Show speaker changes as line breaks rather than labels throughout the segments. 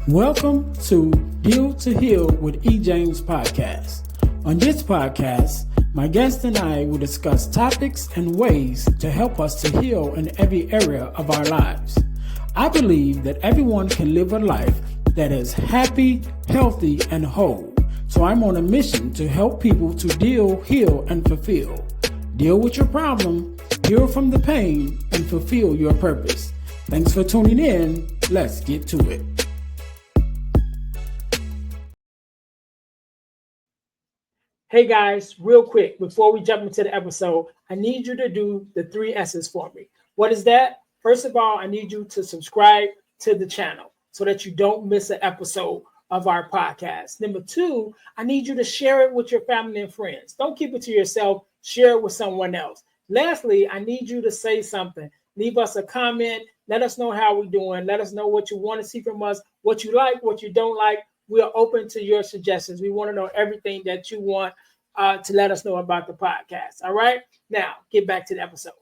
Welcome to D2H with E. James podcast. On this podcast, my guest and I will discuss topics and ways to help us to heal in every area of our lives. I believe that everyone can live a life that is happy, healthy, and whole. So I'm on a mission to help people to deal, heal, and fulfill. Deal with your problem, heal from the pain, and fulfill your purpose. Thanks for tuning in. Let's get to it. Hey guys, real quick, before we jump into the episode, I need you to do the 3 S's for me. What is that? First of all, I need you to subscribe to the channel so that you don't miss an episode of our podcast. Number 2, I need you to share it with your family and friends. Don't keep it to yourself. Share it with someone else. Lastly, I need you to say something. Leave us a comment. Let us know how we're doing. Let us know what you want to see from us, what you like, what you don't like. We are open to your suggestions. We want to know everything that you want to let us know about the podcast. All right. Now, get back to the episode.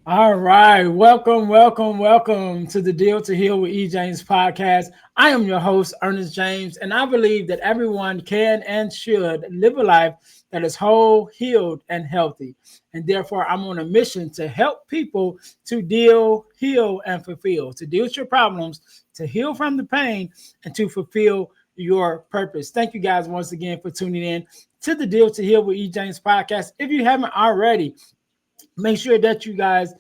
All right. Welcome to the Deal to Heal with E. James podcast. I am your host, Earnest James, and I believe that everyone can and should live a life that is whole, healed, and healthy. And therefore, I'm on a mission to help people to deal, heal, and fulfill, to deal with your problems, to heal from the pain, and to fulfill your purpose. Thank you guys once again for tuning in to the Deal to Heal with E. James podcast. If you haven't already, make sure that you guys,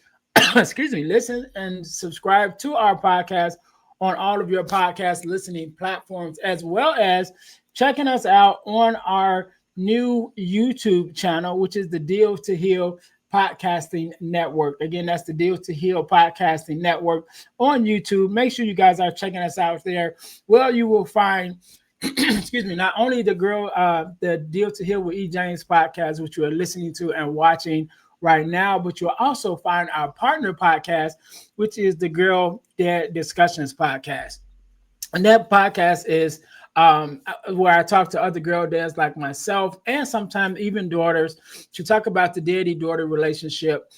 listen and subscribe to our podcast on all of your podcast listening platforms, as well as checking us out on our new YouTube channel, which is the Deal to Heal Podcasting Network. Again, that's the Deal to Heal Podcasting Network on YouTube. Make sure you guys are checking us out there. Well, you will find, not only the Deal to Heal with E. James podcast, which you are listening to and watching right now, but you'll also find our partner podcast, which is the Girl Dad Discussions podcast. And that podcast is where I talk to other girl dads like myself and sometimes even daughters to talk about the daddy-daughter relationship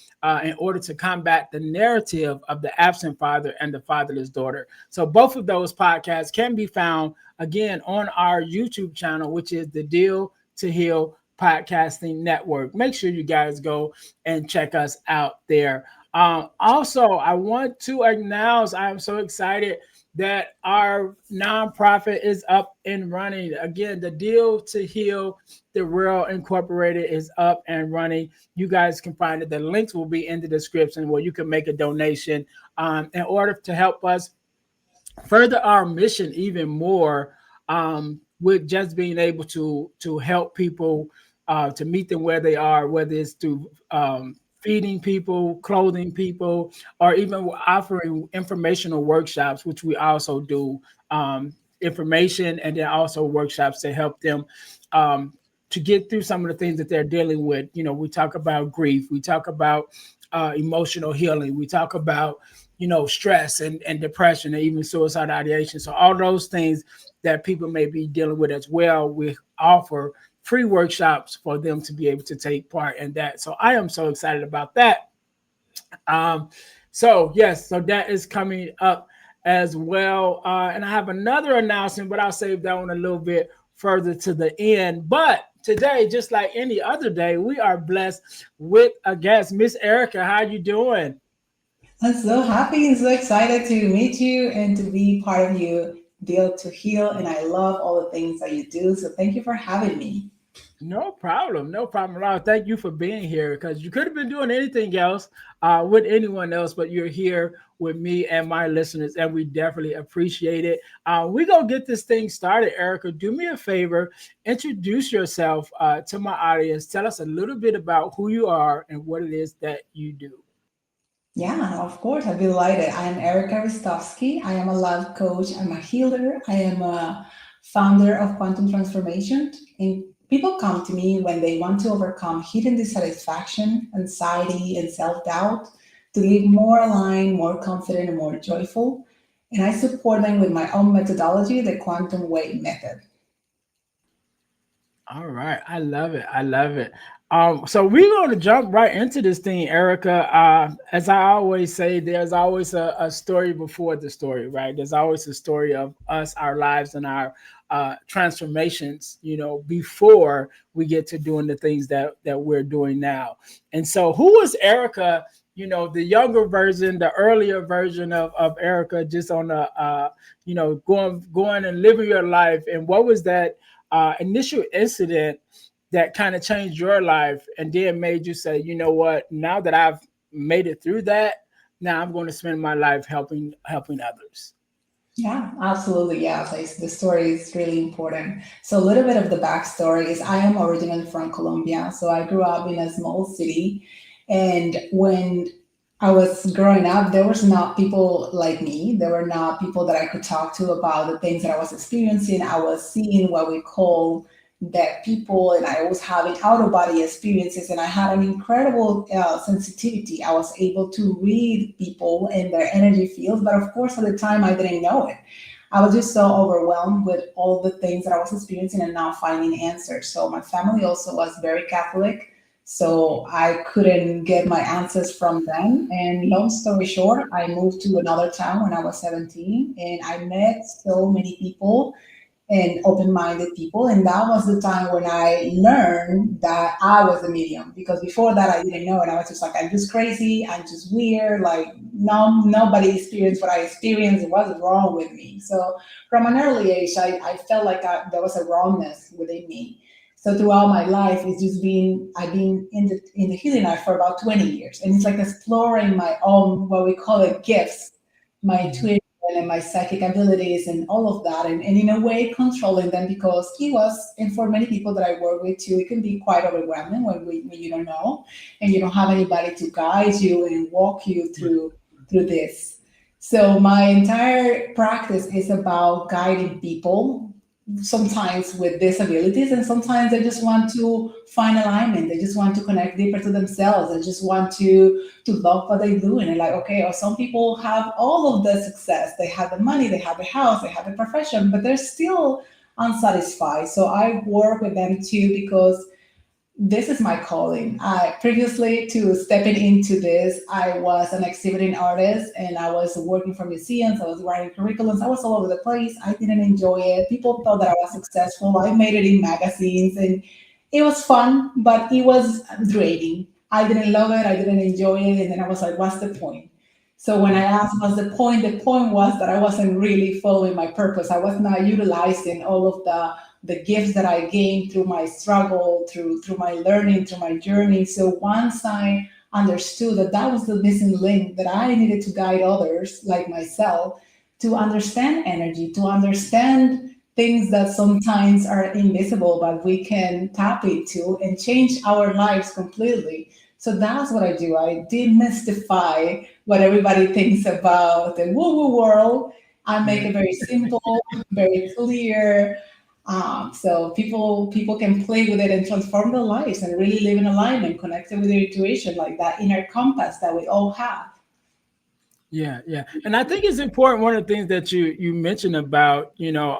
in order to combat the narrative of the absent father and the fatherless daughter. So both of those podcasts can be found, again, on our YouTube channel, which is the Deal to Heal Podcasting Network. Make sure you guys go and check us out there. Also, I want to announce, I'm so excited that our nonprofit is up and running. Again, the Deal to Heal the World Incorporated is up and running. You guys can find it. The links will be in the description where you can make a donation in order to help us further our mission even more with just being able to help people to meet them where they are, whether it's through feeding people, clothing people, or even offering informational workshops, which we also do, information and then also workshops to help them to get through some of the things that they're dealing with. You know, we talk about grief, we talk about emotional healing, we talk about, stress and depression and even suicide ideation. So all those things that people may be dealing with as well, we offer free workshops for them to be able to take part in that. So I am so excited about that. So that is coming up as well. And I have another announcement, but I'll save that one a little bit further to the end. But today, just like any other day, we are blessed with a guest. Miss Erika, how you doing?
I'm so happy and so excited to meet you and to be part of you Deal to Heal. And I love all the things that you do. So thank you for having me.
No problem at all. Thank you for being here, because you could have been doing anything else with anyone else, but you're here with me and my listeners, and we definitely appreciate it. We're going to get this thing started. Erika, do me a favor, introduce yourself to my audience. Tell us a little bit about who you are and what it is that you do.
Yeah, of course. I'd be delighted. I am Erika Ristovski. I am a life coach. I'm a healer. I am a founder of Quantum Transformation. And people come to me when they want to overcome hidden dissatisfaction, anxiety, and self-doubt to live more aligned, more confident, and more joyful. And I support them with my own methodology, the Quantum Way method.
All right. I love it. So we're going to jump right into this thing, Erica. As I always say, there's always a story before the story, right? There's always a story of us, our lives, and our transformations, before we get to doing the things that we're doing now. And so, who was Erica? The younger version, the earlier version of Erica, just on going and living your life. And what was that initial incident that kind of changed your life and then made you say, you know what, now that I've made it through that, now I'm going to spend my life helping others.
Yeah, absolutely. Yeah, so the story is really important. So a little bit of the backstory is I am originally from Colombia. So I grew up in a small city. And when I was growing up, there was not people like me. There were not people that I could talk to about the things that I was experiencing. I was seeing what we call dead people, and I was having out of body experiences, and I had an incredible sensitivity. I was able to read people and their energy fields, but of course, at the time, I didn't know it. I was just so overwhelmed with all the things that I was experiencing and not finding answers. So my family also was very Catholic. So I couldn't get my answers from them. And long story short, I moved to another town when I was 17, and I met so many people and open-minded people, and that was the time when I learned that I was a medium, because before that I didn't know, and I was just like, I'm just crazy, I'm just weird, like no, nobody experienced what I experienced, it wasn't wrong with me. So from an early age I felt like there was a wrongness within me. So throughout my life, it's just been I've been in the healing life for about 20 years, and it's like exploring my own, what we call it, gifts, my
Mhm.
twin and my psychic abilities and all of that, and in a way controlling them, because he was, and for many people that I work with too, it can be quite overwhelming when you don't know and you don't have anybody to guide you and walk you through this. So my entire practice is about guiding people, sometimes with disabilities, and sometimes they just want to find alignment, they just want to connect deeper to themselves, they just want to love what they do. And like, okay, or some people have all of the success, they have the money, they have the house, they have the profession, but they're still unsatisfied. So I work with them too, because this is my calling. I previously to stepping into this, I was an exhibiting artist, and I was working for museums. I was writing curriculums. I was all over the place. I didn't enjoy it. People thought that I was successful. I made it in magazines, and it was fun, but it was draining. I didn't love it. I didn't enjoy it. And then I was like, what's the point? So when I asked what's the point was that I wasn't really following my purpose. I was not utilizing all of the gifts that I gained through my struggle, through my learning, through my journey. So once I understood that that was the missing link, that I needed to guide others like myself to understand energy, to understand things that sometimes are invisible, but we can tap into and change our lives completely. So that's what I do. I demystify what everybody thinks about the woo-woo world. I make it very simple, very clear, so people can play with it and transform their lives and really live in alignment, connected with their intuition, like that inner compass that we all have.
Yeah, yeah, and I think it's important. One of the things that you mentioned about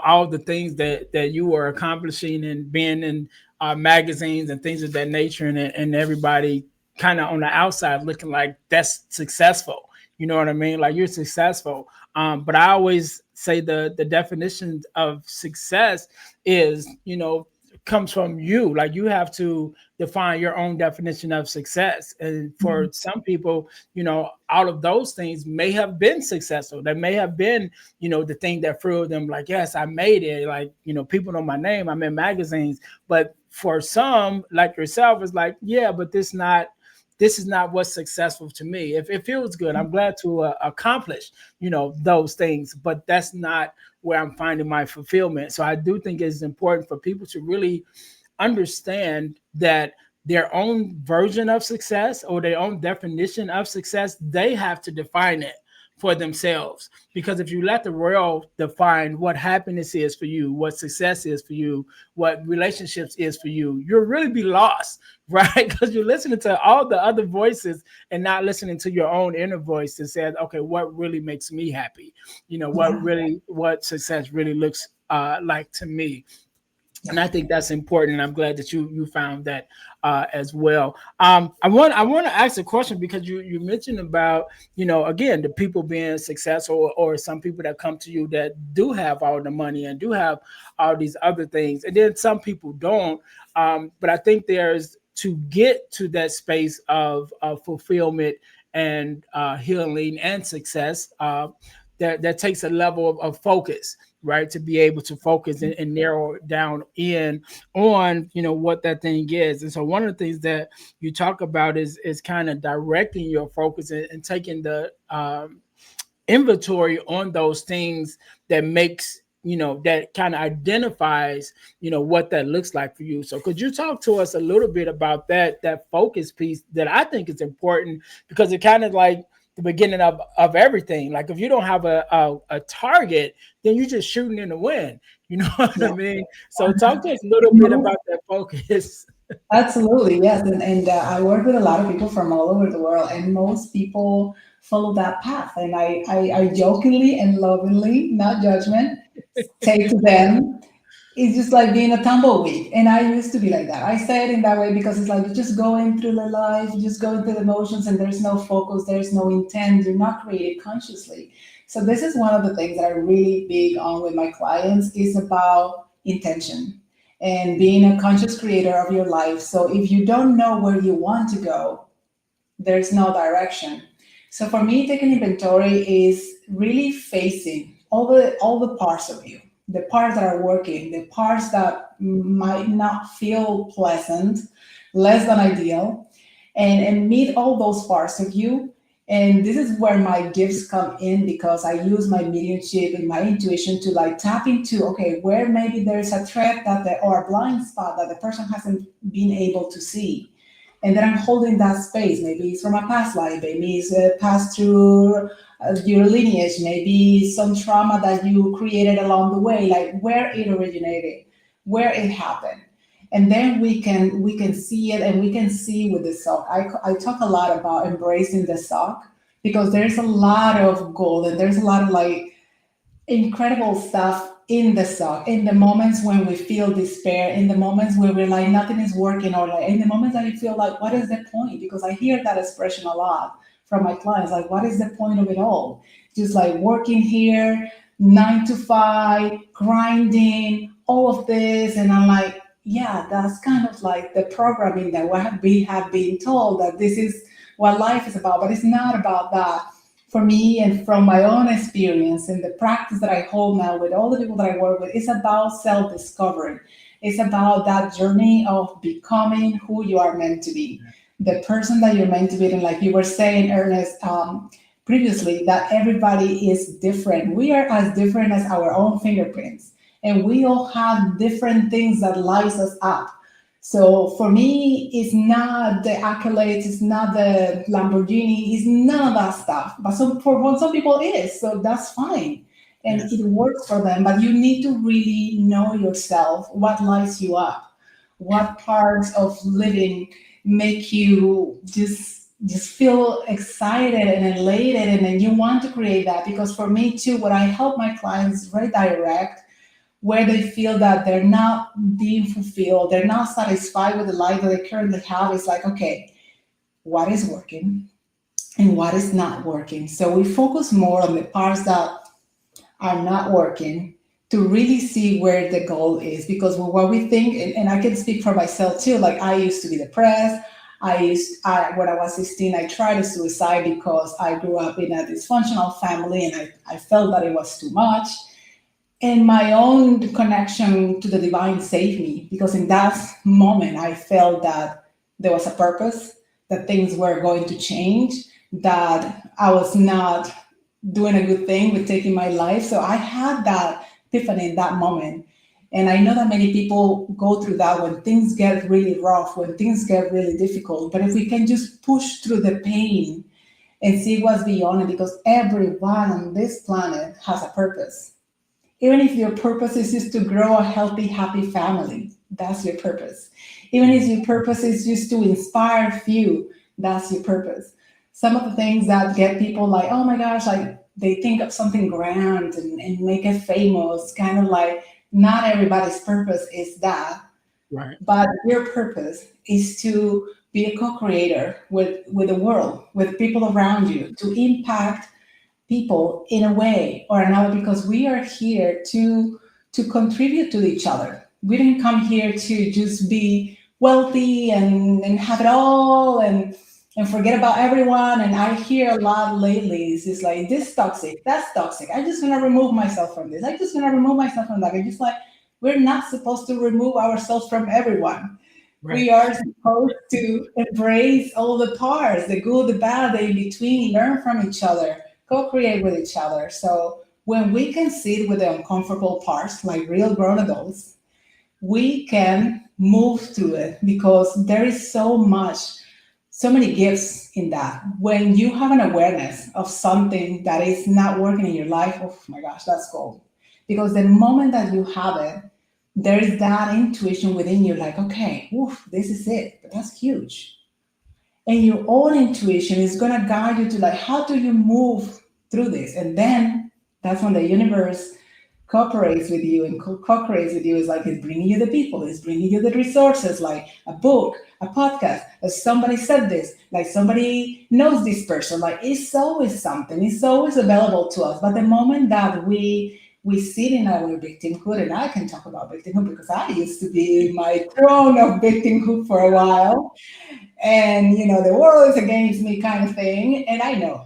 all the things that you were accomplishing and being in magazines and things of that nature, and everybody kind of on the outside looking like that's successful. You know what I mean? Like you're successful. But I always say the definition of success is comes from you. Like you have to define your own definition of success, and for some people out of those things may have been successful. That may have been, the thing that thrilled them. Like, yes, I made it. Like, people know my name. I'm in magazines. But for some, like yourself, it's like, yeah, but this is not what's successful to me. If it feels good, I'm glad to accomplish, those things. But that's not where I'm finding my fulfillment. So I do think it's important for people to really understand that their own version of success or their own definition of success, they have to define it for themselves. Because if you let the world define what happiness is for you, what success is for you, what relationships is for you, you'll really be lost, right? Because you're listening to all the other voices and not listening to your own inner voice that says, okay, what really makes me happy?
Yeah,
What success really looks like to me. And I think that's important. And I'm glad that you found that as well. I want to ask a question because you mentioned about, again, the people being successful, or some people that come to you that do have all the money and do have all these other things, and then some people don't. But I think there's, to get to that space of fulfillment and healing and success, that takes a level of focus, right? To be able to focus and narrow down in on, what that thing is. And so one of the things that you talk about is kind of directing your focus and taking the inventory on those things that makes, that kind of identifies, what that looks like for you. So could you talk to us a little bit about that focus piece that I think is important, because it kind of like the beginning of everything. Like if you don't have a target, then you're just shooting in the wind. You know what I
Yeah.
mean? So talk to us a little bit about that focus.
Absolutely, yes. And I work with a lot of people from all over the world, and most people follow that path. And I jokingly and lovingly, not judgment, say to them, it's just like being a tumbleweed. And I used to be like that. I say it in that way because it's like you're just going through the life, you're just going through the motions, and there's no focus, there's no intent, you're not created consciously. So this is one of the things that I'm really big on with my clients is about intention and being a conscious creator of your life. So if you don't know where you want to go, there's no direction. So for me, taking inventory is really facing all the parts of you, the parts that are working, the parts that might not feel pleasant, less than ideal, and meet all those parts of you. And this is where my gifts come in because I use my mediumship and my intuition to like tap into, okay, where maybe there's a thread or a blind spot that the person hasn't been able to see. And then I'm holding that space. Maybe it's from a past life, maybe it's passed through your lineage, maybe some trauma that you created along the way, like where it originated, where it happened. And then we can see it, and we can see with the sock. I talk a lot about embracing the sock because there's a lot of gold and there's a lot of like incredible stuff in the sock, in the moments when we feel despair, in the moments where we're like nothing is working, or like in the moments that you feel like what is the point, because I hear that expression a lot from my clients, like what is the point of it all, just like working here 9 to 5, grinding all of this. And I'm like, yeah, that's kind of like the programming that we have been told that this is what life is about, but it's not about that. For me, and from my own experience and the practice that I hold now with all the people that I work with, it's about self-discovery. It's about that journey of becoming who you are meant to be, the person that you're meant to be. And like you were saying, Ernest, previously, that everybody is different. We are as different as our own fingerprints, and we all have different things that lights us up. So for me, it's not the accolades, it's not the Lamborghini, it's none of that stuff. But for some people it is, so that's fine. And
Yeah.
it works for them. But you need to really know yourself, what lights you up, what parts of living make you just feel excited and elated, and then you want to create that. Because for me too, what I help my clients redirect where they feel that they're not being fulfilled, they're not satisfied with the life that they currently have. It's like, okay, what is working and what is not working? So we focus more on the parts that are not working to really see where the goal is. Because what we think, and I can speak for myself too, like I used to be depressed. When I was 16, I tried to suicide because I grew up in a dysfunctional family and I felt that it was too much. And my own connection to the divine saved me because in that moment I felt that there was a purpose, that things were going to change, that I was not doing a good thing with taking my life. So I had that epiphany in that moment. And I know that many people go through that when things get really rough, when things get really difficult. But if we can just push through the pain and see what's beyond it, because everyone on this planet has a purpose. Even if your purpose is just to grow a healthy, happy family, that's your purpose. Even if your purpose is just to inspire a few, that's your purpose. Some of the things that get people like, oh my gosh, like they think of something grand and make it famous, kind of like Not everybody's purpose is that,
Right.
but your purpose is to be a co-creator with the world, with people around you, to impact people in a way or another, because we are here to contribute to each other. We didn't come here to just be wealthy and have it all and forget about everyone. And I hear a lot lately, it's just like, this toxic, that's toxic, I just want to remove myself from this, I just want to remove myself from that. I just like, we're not supposed to remove ourselves from everyone.
Right.
We are supposed to embrace all the parts, the good, the bad, the in between, learn from each other, co create with each other. So when we can sit with the uncomfortable parts like real grown adults, we can move through it because there is so much, so many gifts in that. When you have an awareness of something that is not working in your life, oh my gosh, that's gold. Because the moment that you have it, there is that intuition within you, like, okay, oof, this is it. But that's huge. And your own intuition is going to guide you to, like, how do you move through this? And then that's when the universe cooperates with you and co-creates with you. Is like, it's bringing you the people, it's bringing you the resources, like a book, a podcast, somebody said this, like somebody knows this person, like it's always something, it's always available to us. But the moment that we sit in our victimhood, and I can talk about victimhood because I used to be in my throne of victimhood for a while, and the world is against me kind of thing. And I know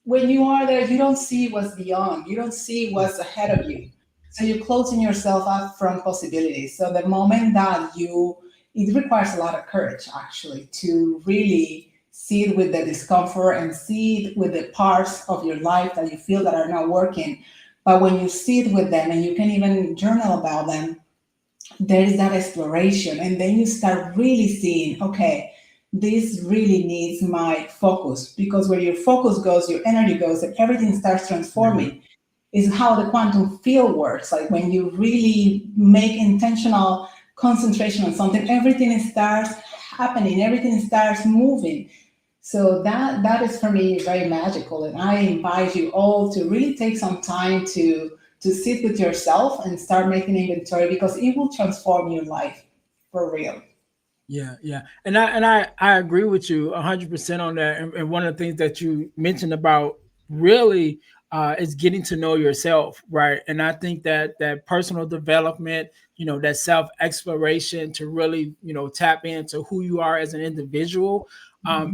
when you are there, you don't see what's beyond, you don't see what's ahead of you. So you're closing yourself up from possibilities. So the moment that it requires a lot of courage actually to really see it with the discomfort and see it with the parts of your life that you feel that are not working. But when you see it with them and you can even journal about them, there is that exploration. And then you start really seeing, okay, this really needs my focus, because where your focus goes, your energy goes, and everything starts
Mhm.
transforming. Is how the quantum field works. Like when you really make intentional concentration on something, everything starts happening, everything starts moving. So that is for me very magical, and I invite you all to really take some time to sit with yourself and start making inventory, because it will transform your life for real.
Yeah, yeah, and I agree with you 100% on that. And one of the things that you mentioned about really is getting to know yourself, right? And I think that that personal development, that self exploration to really, tap into who you are as an individual,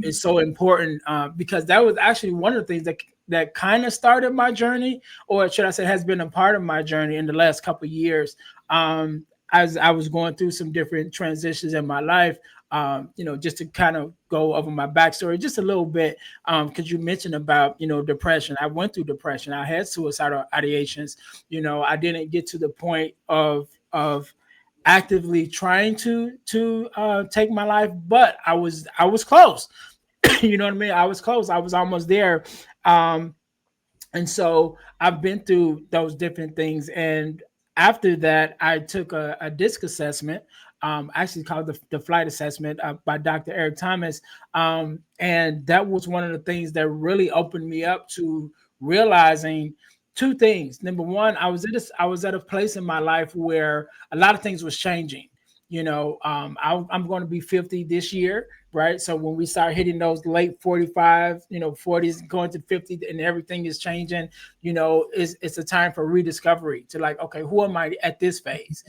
is so important, because that was actually one of the things that kind of started my journey, or should I say, has been a part of my journey in the last couple of years. As I was going through some different transitions in my life, just to kind of go over my backstory just a little bit, because you mentioned about, depression. I went through depression. I had suicidal ideations. I didn't get to the point of actively trying to take my life, but I was close. You know what I mean? I was close. I was almost there. Um, and so I've been through those different things. And after that, I took a disc assessment, actually called the flight assessment, by Dr. Eric Thomas. And that was one of the things that really opened me up to realizing two things. Number one, I was at a place in my life where a lot of things was changing. I'm going to be 50 this year, right? So when we start hitting those late 45, 40s, going to 50, and everything is changing, it's a time for rediscovery, to like, okay, who am I at this phase?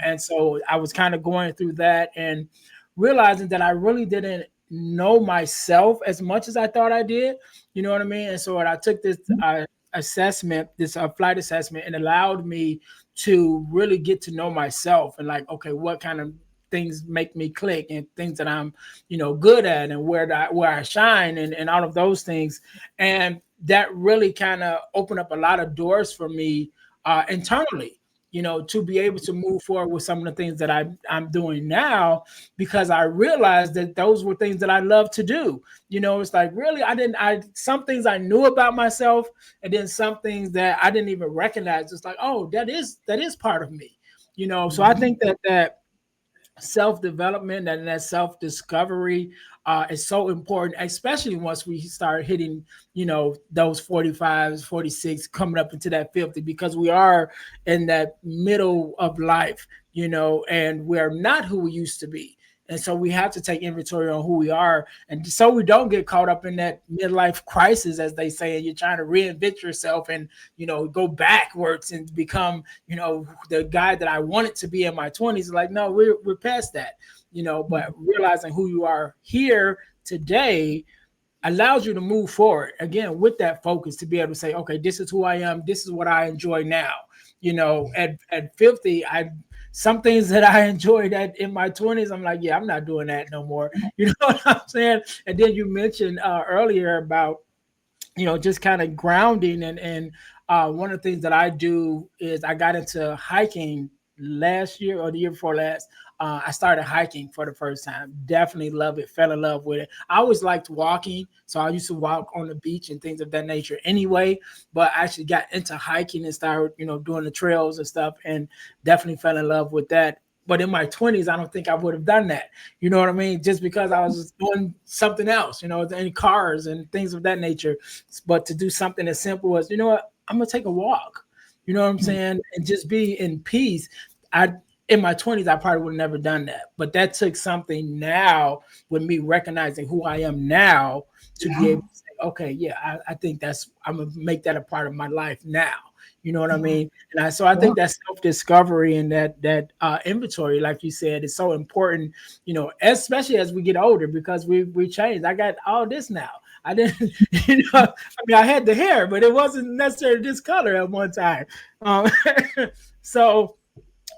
And so I was kind of going through that and realizing that I really didn't know myself as much as I thought I did. You know what I mean? And so when I took this assessment, this flight assessment, and allowed me to really get to know myself and like, okay, what kind of things make me click, and things that I'm, good at, and where I shine, and all of those things. And that really kind of opened up a lot of doors for me, internally, to be able to move forward with some of the things that I'm doing now, because I realized that those were things that I love to do. It's like, really, I some things I knew about myself, and then some things that I didn't even recognize. It's like, oh, that is part of me. So I think that self-development and that self-discovery is so important, especially once we start hitting, those 45s, 46, coming up into that 50, because we are in that middle of life, and we're not who we used to be. And so we have to take inventory on who we are. And so we don't get caught up in that midlife crisis, as they say, and you're trying to reinvent yourself and, go backwards and become, the guy that I wanted to be in my 20s. Like, no, we're past that, but realizing who you are here today allows you to move forward again with that focus to be able to say, okay, this is who I am. This is what I enjoy now. At 50, some things that I enjoyed in my 20s, I'm like, yeah, I'm not doing that no more. You know what I'm saying? And then you mentioned earlier about, just kind of grounding, and one of the things that I do is I got into hiking last year or the year before last. I started hiking for the first time. Definitely love it. Fell in love with it. I always liked walking, so I used to walk on the beach and things of that nature anyway. But I actually got into hiking and started, doing the trails and stuff, and definitely fell in love with that. But in my 20s, I don't think I would have done that. You know what I mean? Just because I was doing something else, in cars and things of that nature. But to do something as simple as, you know what, I'm gonna take a walk. You know what I'm saying? And just be in peace. I In my 20s, I probably would have never done that. But that took something now with me recognizing who I am now to be
Yeah.
able to say, okay, yeah, I think I'm gonna make that a part of my life now. You know what I
Yeah.
mean? So I
Yeah.
think that self-discovery and that inventory, like you said, is so important, especially as we get older, because we changed. I got all this now. I didn't, I had the hair, but it wasn't necessarily this color at one time. Um, so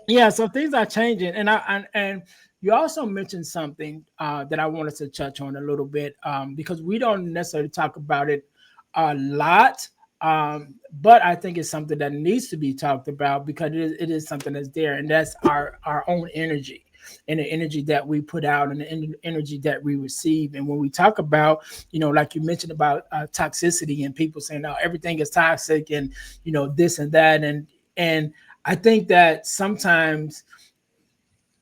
yeah, so things are changing, and you also mentioned something that I wanted to touch on a little bit, because we don't necessarily talk about it a lot, but I think it's something that needs to be talked about because it is something that's there, and that's our own energy and the energy that we put out and the energy that we receive. And when we talk about, like you mentioned about toxicity and people saying, "Oh, everything is toxic," and this and that, and I think that sometimes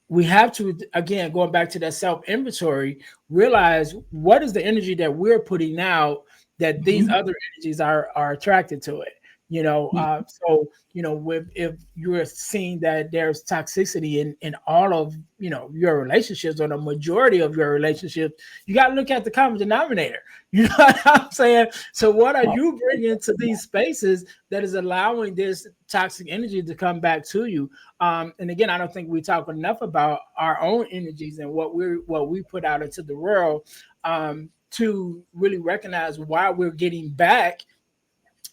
we have to, again, going back to that self inventory, realize what is the energy that we're putting out that these
Mhm.
other energies are attracted to it. So with if you're seeing that there's toxicity in all of your relationships or the majority of your relationships, you got to look at the common denominator. You know what I'm saying? So what are you bringing to these spaces that is allowing this toxic energy to come back to you? And again, I don't think we talk enough about our own energies and what we put out into the world, to really recognize why we're getting back,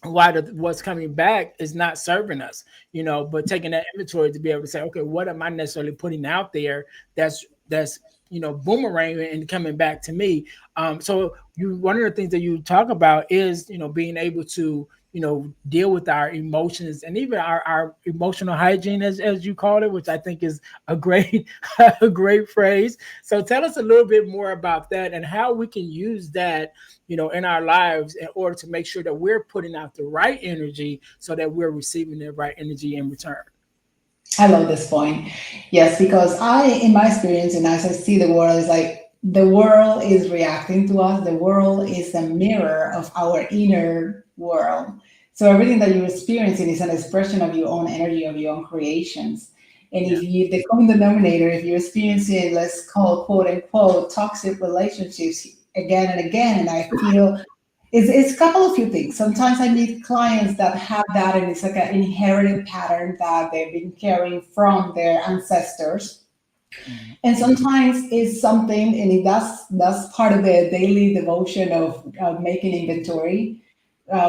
why what's coming back is not serving us, but taking that inventory to be able to say, okay, what am I necessarily putting out there that's boomeranging and coming back to me. So one of the things that you talk about is being able to deal with our emotions and even our emotional hygiene, as you call it, which I think is a great a great phrase. So tell us a little bit more about that and how we can use that in our lives in order to make sure that we're putting out the right energy so that we're receiving the right energy in return.
I love this point. Yes, because in my experience, and as I see the world, is like the world is reacting to us. The world is a mirror of our inner world. So everything that you're experiencing is an expression of your own energy, of your own creations. And
Yeah.
if you, the common denominator, if you're experiencing, let's call quote unquote, toxic relationships again and again, and I feel it's a couple of few things. Sometimes I meet clients that have that, and it's like an inherited pattern that they've been carrying from their ancestors.
Mhm.
And sometimes it's something, and that's part of the daily devotion of making inventory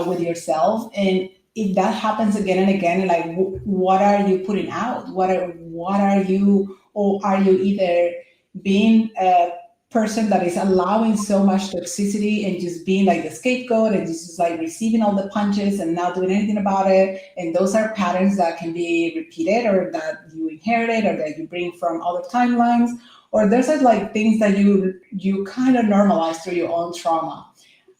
with yourself. And if that happens again and again, like what are you putting out? What are you, or are you either being a person that is allowing so much toxicity and just being like the scapegoat and just like receiving all the punches and not doing anything about it? And those are patterns that can be repeated, or that you inherited, or that you bring from other timelines, or there's like things that you kind of normalize through your own trauma.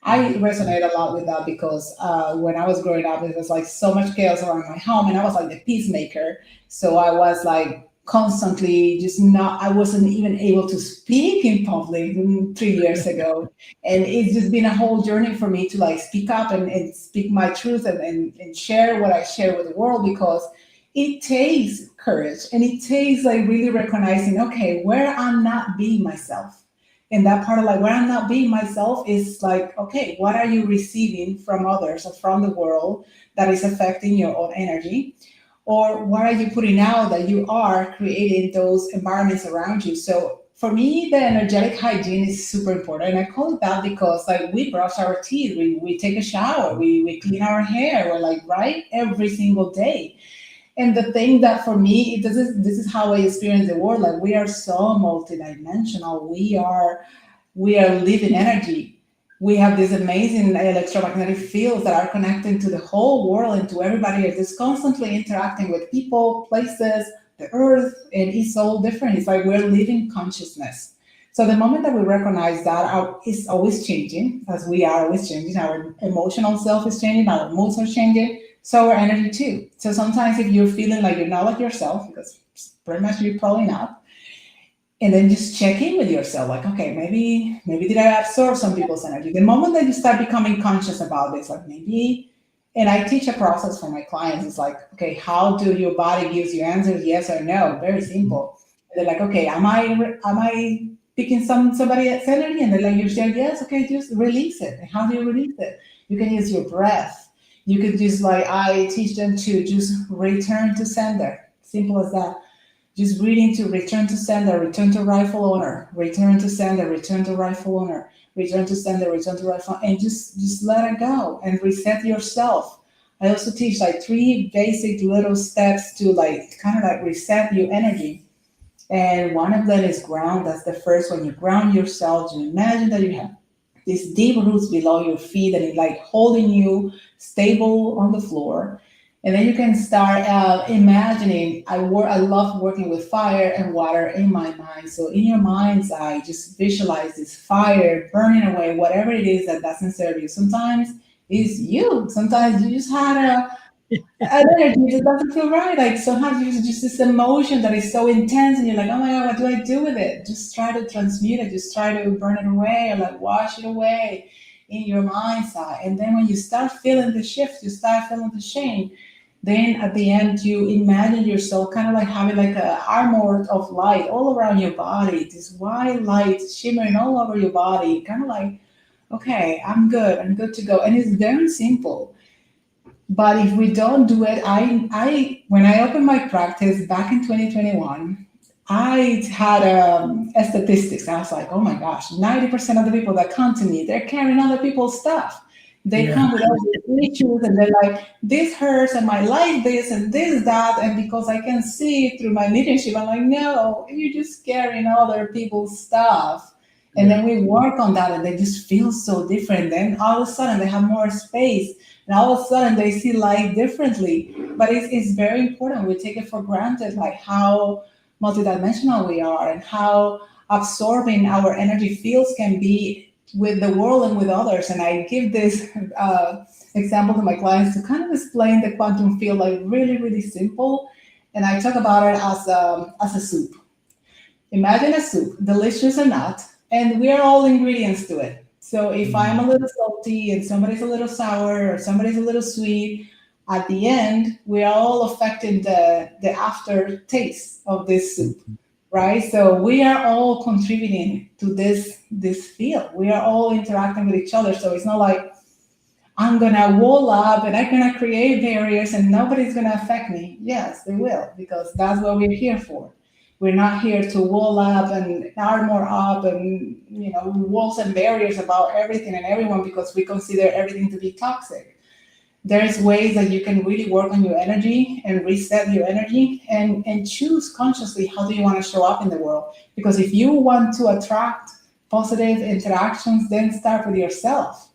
I
Mhm.
resonate a lot with that because when I was growing up, it was like so much chaos around my home, and I was like the peacemaker. So I was like constantly just not, I wasn't even able to speak in public 3 years ago. And it's just been a whole journey for me to like speak up and speak my truth and share what I share with the world, because it takes courage and it takes like really recognizing, okay, where I'm not being myself. And that part of like where I'm not being myself is like, okay, what are you receiving from others or from the world that is affecting your own energy? Or what are you putting out that you are creating those environments around you? So for me, the energetic hygiene is super important. And I call it that because like we brush our teeth, we take a shower, we clean our hair, we're like, right, every single day. And the thing that for me, this is how I experience the world. Like we are so multidimensional. We are living energy. We have these amazing electromagnetic fields that are connecting to the whole world and to everybody. It's just constantly interacting with people, places, the earth, and it's all different. It's like we're living consciousness. So the moment that we recognize that it's always changing, as we are always changing, our emotional self is changing, our moods are changing, so our energy too. So sometimes if you're feeling like you're not like yourself, because pretty much you're probably not, and then just check in with yourself like, okay, maybe did I absorb some people's energy? The moment that you start becoming conscious about this, like maybe, and I teach a process for my clients. It's like, okay, how do your body gives you answers, yes or no? Very simple. And they're like, okay, am I picking somebody else's energy? And they're like, you say yes, okay, just release it. And how do you release it? You can use your breath. You could just like, I teach them to just return to sender. Simple as that. Just reading to return to sender, return to rightful owner, return to sender, return to rightful owner, return to sender, return to rightful, and just let it go and reset yourself. I also teach like 3 basic little steps to like kind of like reset your energy. And one of them is ground. That's the first one. You ground yourself. You imagine that you have these deep roots below your feet and it's like holding you stable on the floor. And then you can start imagining. I love working with fire and water in my mind. So in your mind's eye, just visualize this fire burning away whatever it is that doesn't serve you. Sometimes it's you. Sometimes you just had an energy that doesn't feel right. Like sometimes you just this emotion that is so intense, and you're like, oh my god, what do I do with it? Just try to transmute it. Just try to burn it away, or like wash it away in your mind's eye. And then when you start feeling the shift, you start feeling the change. Then at the end, you imagine yourself kind of like having like a armor of light all around your body, this white light shimmering all over your body, kind of like, okay, I'm good to go. And it's very simple. But if we don't do it, I when I opened my practice back in 2021, I had a statistics. I was like, oh my gosh, 90% of the people that come to me, they're carrying other people's stuff. They
Yeah.
come with all these issues and they're like, this hurts and I like this and this, that. And because I can see it through my leadership, I'm like, no, you're just carrying other people's stuff. And
Yeah.
then we work on that and they just feel so different. Then all of a sudden they have more space and all of a sudden they see life differently. But it's very important. We take it for granted, like how multidimensional we are and how absorbing our energy fields can be with the world and with others. And I give this example to my clients to kind of explain the quantum field like really, really simple. And I talk about it as a soup. Imagine a soup, delicious or not, and we are all ingredients to it. So if I'm a little salty and somebody's a little sour or somebody's a little sweet, at the end, we are all affecting the aftertaste of this soup, right? So we are all contributing to this field. We are all interacting with each other. So it's not like I'm gonna wall up and I'm gonna create barriers and nobody's gonna affect me. Yes, they will, because that's what we're here for. We're not here to wall up and armor up and walls and barriers about everything and everyone because we consider everything to be toxic. There's ways that you can really work on your energy and reset your energy and choose consciously how do you want to show up in the world. Because if you want to attract positive interactions, then start with yourself,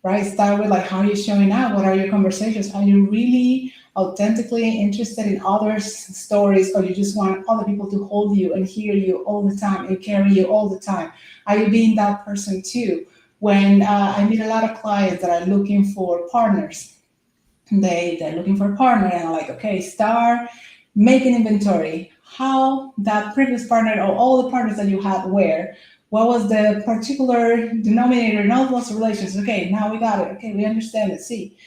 right? Start with like how are you showing up? What are your conversations? Are you really authentically interested in others' stories, or you just want other people to hold you and hear you all the time and carry you all the time? Are you being that person too? When I meet a lot of clients that are looking for partners, they're looking for a partner, and I'm like, okay, start making inventory. how that previous partner or all the partners that you had were. What was the particular denominator in all those relations? Okay, now we got it. Okay, we understand it. See,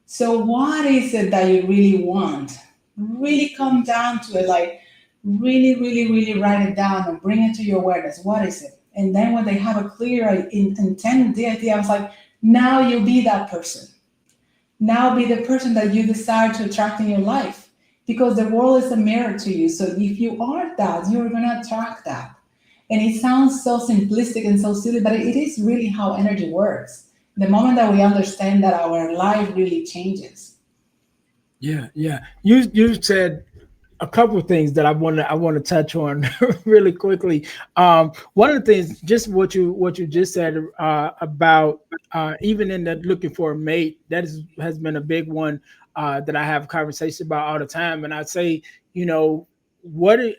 so what is it that you really want? Really come down to it, like really, really, really write it down and bring it to your awareness. What is it? And then when they have a clear intent, the idea, I was like, now you be that person. Now be the person that you desire to attract in your life. Because the world is a mirror to you. So if you are that, you're gonna attract that. And it sounds so simplistic and so silly, but it is really how energy works. The moment that we understand that, our life really changes.
Yeah, yeah. You said a couple of things that I want to touch on really quickly. One of the things, just what you just said about even in the looking for a mate, has been a big one that I have conversations about all the time. And I'd say, you know,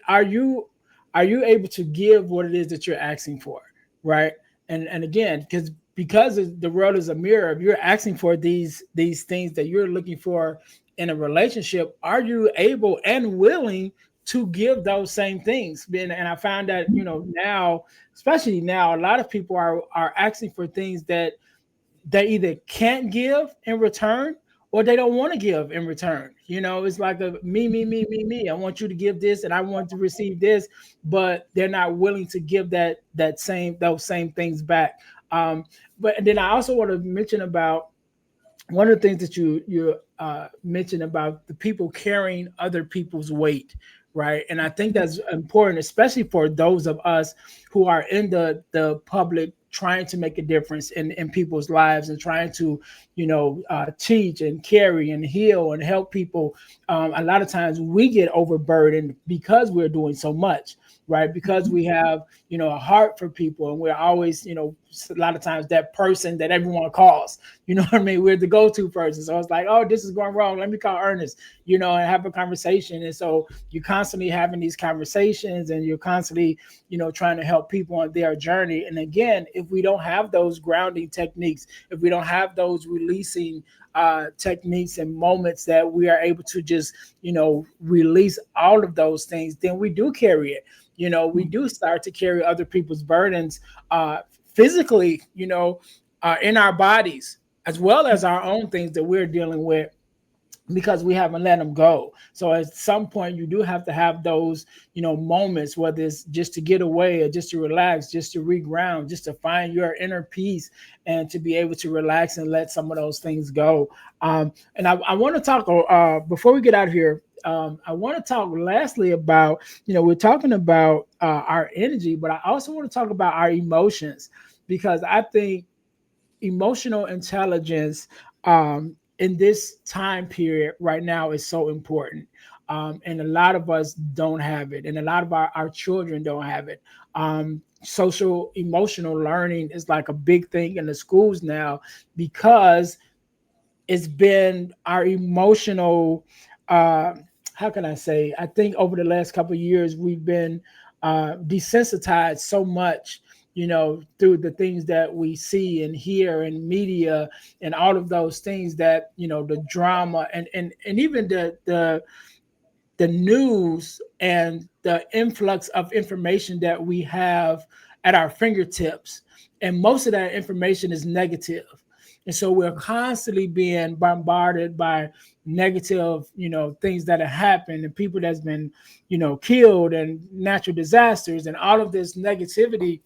are you able to give what it is that you're asking for, right? And again, because the world is a mirror, if you're asking for these things that you're looking for in a relationship, are you able and willing to give those same things? And I found that, now, especially now, a lot of people are asking for things that they either can't give in return or they don't want to give in return. It's like a me, me, me, me, me. I want you to give this and I want to receive this, but they're not willing to give those same things back. But then I also want to mention about one of the things that you mentioned about the people carrying other people's weight, right? And I think that's important, especially for those of us who are in the public, trying to make a difference in people's lives and trying to teach and carry and heal and help people. A lot of times we get overburdened because we're doing so much, right? Because we have a heart for people, and we're always a lot of times that person that everyone calls. You know what I mean? We're the go-to person. So it's like, oh, this is going wrong. Let me call Ernest, and have a conversation. And so you're constantly having these conversations, and you're constantly, trying to help people on their journey. And again, if we don't have those grounding techniques, if we don't have those releasing techniques and moments that we are able to just, release all of those things, then we do carry it. We do start to carry other people's burdens physically, in our bodies, as well as our own things that we're dealing with, because we haven't let them go. So at some point you do have to have those, moments, whether it's just to get away or just to relax, just to reground, just to find your inner peace and to be able to relax and let some of those things go. And I want to talk before we get out of here. I want to talk lastly about, we're talking about our energy, but I also want to talk about our emotions, because I think emotional intelligence in this time period right now is so important. And a lot of us don't have it, and a lot of our children don't have it. Social emotional learning is like a big thing in the schools now, because it's been our emotional, uh, how can I say, I think over the last couple of years we've been desensitized so much, through the things that we see and hear in media and all of those things, that the drama and even the news and the influx of information that we have at our fingertips. And most of that information is negative. And so we're constantly being bombarded by negative, things that have happened, and people that's been, killed, and natural disasters and all of this negativity.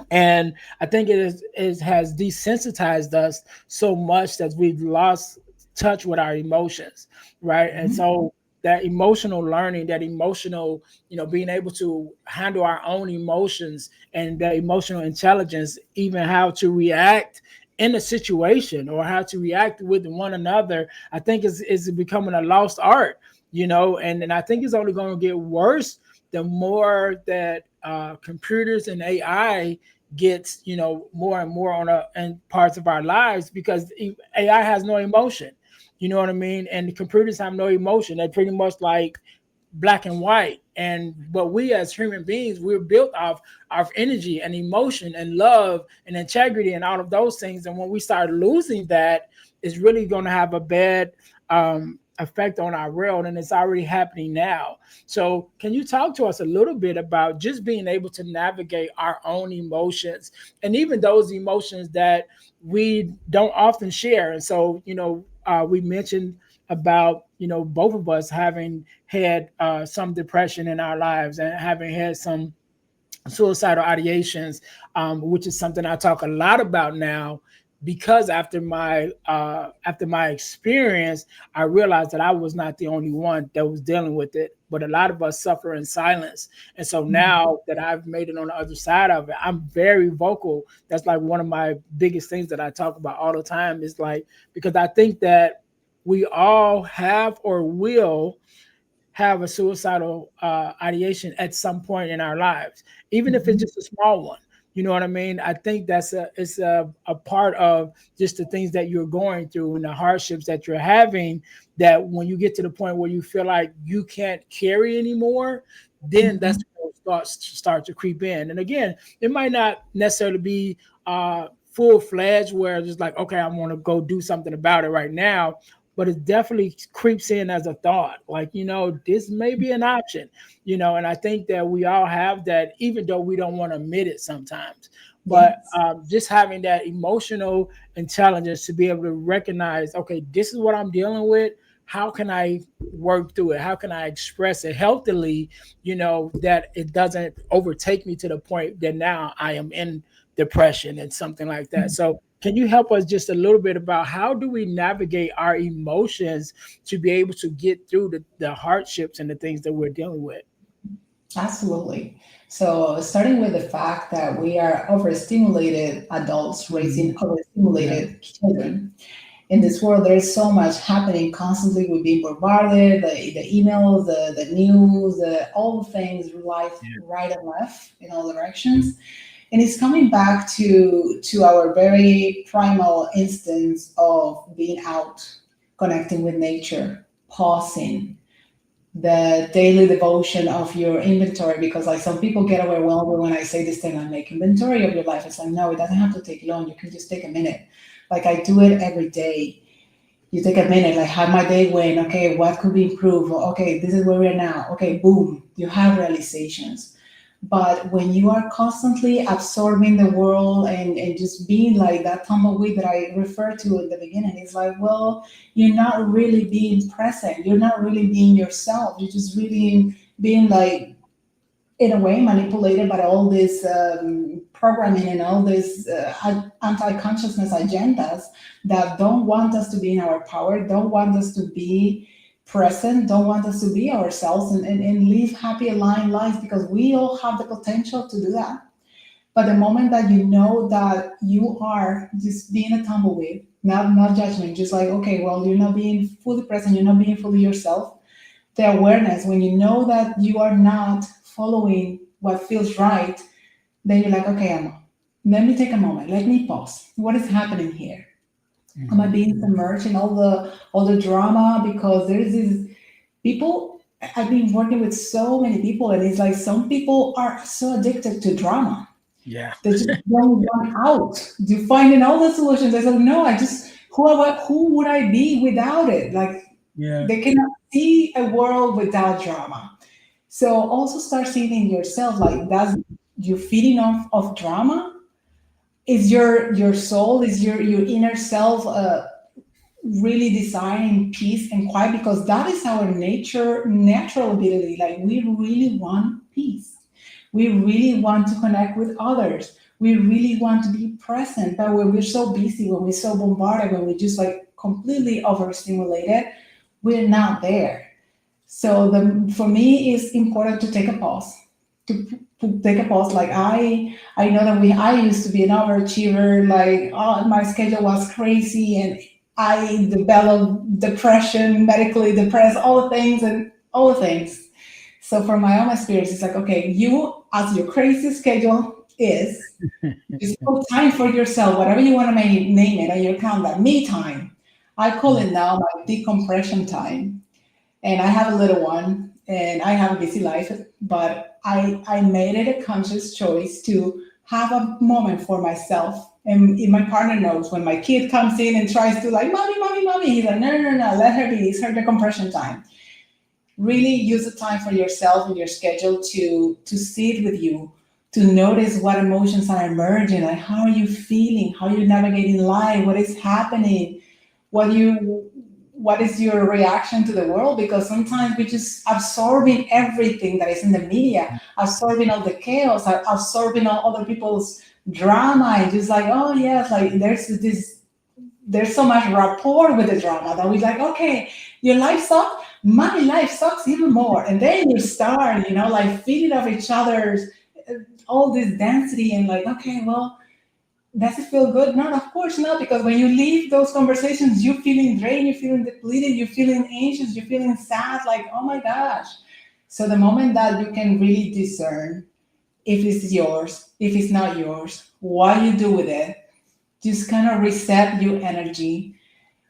And I think it has desensitized us so much that we've lost touch with our emotions, right? And so that emotional learning, that emotional, being able to handle our own emotions, and the emotional intelligence, even how to react in a situation or how to react with one another, I think is becoming a lost art, and I think it's only going to get worse the more that computers and AI gets, more and more in parts of our lives, because AI has no emotion. You know what I mean? And the computers have no emotion. They're pretty much like black and white. And but we as human beings, we're built of energy and emotion and love and integrity and all of those things. And when we start losing that, it's really going to have a bad effect on our world, and it's already happening now. So can you talk to us a little bit about just being able to navigate our own emotions, and even those emotions that we don't often share? And so, we mentioned about, both of us having had some depression in our lives and having had some suicidal ideations, which is something I talk a lot about now, because after my experience, I realized that I was not the only one that was dealing with it, but a lot of us suffer in silence. And so now that I've made it on the other side of it, I'm very vocal. That's like one of my biggest things that I talk about all the time, is like, because I think that we all have or will have a suicidal ideation at some point in our lives, even if it's
Mhm.
just a small one. You know what I mean? I think it's a part of just the things that you're going through and the hardships that you're having. That when you get to the point where you feel like you can't carry anymore, then that's
Mhm.
when it start to creep in. And again, it might not necessarily be full fledged where it's just like, okay, I want to go do something about it right now, but it definitely creeps in as a thought, like, this may be an option. And I think that we all have that, even though we don't want to admit it sometimes. But
Yes.
just having that emotional intelligence to be able to recognize, okay, this is what I'm dealing with. How can I work through it? How can I express it healthily, that it doesn't overtake me to the point that now I am in depression and something like that. So can you help us just a little bit about how do we navigate our emotions to be able to get through the hardships and the things that we're dealing with?
Absolutely. So, starting with the fact that we are overstimulated adults raising
Mhm. Yeah.
overstimulated children. In this world, there is so much happening constantly. We're being bombarded, the emails, the news, all the things, life
Yeah.
right and left in all directions. And it's coming back to our very primal instance of being out, connecting with nature, pausing, the daily devotion of your inventory, because like some people get overwhelmed when I say this thing, I make inventory of your life. It's like, no, it doesn't have to take long. You can just take a minute. Like I do it every day. You take a minute, like how my day went, okay, what could be improved? Okay, this is where we're now. Okay, boom, you have realizations. But when you are constantly absorbing the world and just being like that tumbleweed that I referred to at the beginning, it's like, well, you're not really being present. You're not really being yourself. You're just really being like, in a way, manipulated by all this programming and all these anti-consciousness agendas that don't want us to be in our power, don't want us to be present, don't want us to be ourselves and live happy aligned lives, because we all have the potential to do that. But the moment that you know that you are just being a tumbleweed, not judgment, just like, okay, well, you're not being fully present, you're not being fully yourself. The awareness, when you know that you are not following what feels right, then you're like, okay, Emma, let me take a moment, let me pause. What is happening here? Am I
Mhm.
being submerged in all the drama? Because there's these people. I've been working with so many people, and it's like some people are so addicted to drama.
Yeah.
They just don't want out. You finding all the solutions. They say, no, I just who would I be without it? Like
Yeah.
they cannot see a world without drama. So also start seeing in yourself, like that's you feeding off of drama. Is your soul, is your inner self really desiring peace and quiet? Because that is our natural ability. Like we really want peace. We really want to connect with others. We really want to be present. But when we're so busy, when we're so bombarded, when we're just like completely overstimulated, we're not there. So for me, it's important to take a pause. To take a pause. Like I know that I used to be an overachiever. Like my schedule was crazy, and I developed depression, medically depressed, all the things and all the things. So from my own experience, it's like, okay, you as your crazy schedule is, just put time for yourself, whatever you want to name it on your calendar. Me time. I call it now my decompression time, and I have a little one and I have a busy life, but I made it a conscious choice to have a moment for myself And my partner knows when my kid comes in and tries to like, mommy, mommy, mommy, he's like, no, no, no, no, let her be. It's her decompression time. Really use the time for yourself and your schedule to sit with you, to notice what emotions are emerging, like how are you feeling, how are you navigating life, what is happening, what is your reaction to the world, because sometimes we just absorbing everything that is in the media, absorbing all the chaos, absorbing all other people's drama, and just like, oh yes, like there's so much rapport with the drama that we like, okay, your life sucks, my life sucks even more. And then you start, like feeding off each other's all this density and like, okay, well, does it feel good? No, of course not, because when you leave those conversations, you're feeling drained, you're feeling depleted, you're feeling anxious, you're feeling sad, like, oh my gosh. So the moment that you can really discern if it's yours, if it's not yours, what you do with it, just kind of reset your energy.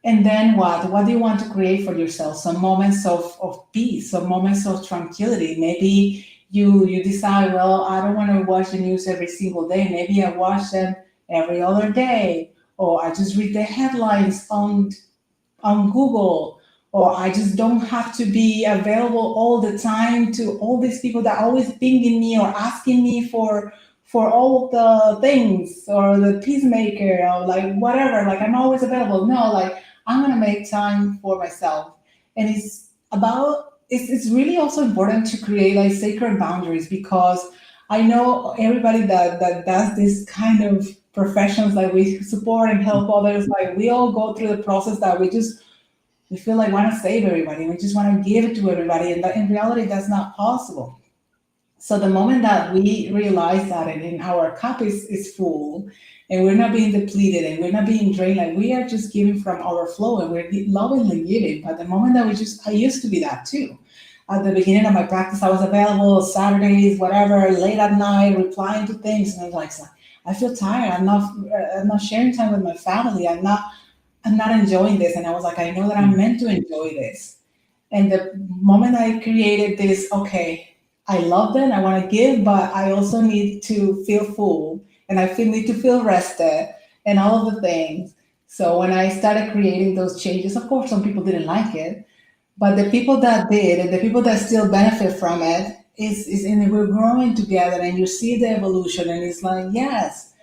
And then what do you want to create for yourself? Some moments of peace, some moments of tranquility. Maybe you decide, well, I don't want to watch the news every single day. Maybe I watch them every other day, or I just read the headlines on Google, or I just don't have to be available all the time to all these people that are always pinging me or asking me for all of the things, or the peacemaker, or like whatever. Like I'm always available. No, like I'm gonna make time for myself. And it's really also important to create like sacred boundaries, because I know everybody that does this kind of professions, like we support and help others, like we all go through the process that we feel like want to save everybody. We just want to give it to everybody, and that in reality that's not possible. So the moment that we realize that and in our cup is full, and we're not being depleted and we're not being drained, like we are just giving from our flow and we're lovingly giving. But the moment that I used to be that too. At the beginning of my practice, I was available Saturdays, whatever, late at night, replying to things, and I was like, I feel tired. I'm not sharing time with my family. I'm not enjoying this. And I was like, I know that I'm meant to enjoy this. And the moment I created this, okay, I love them, I want to give, but I also need to feel full, and need to feel rested and all of the things. So when I started creating those changes, of course, some people didn't like it, but the people that did, and the people that still benefit from it, is and we're growing together, and you see the evolution, and it's like, yes,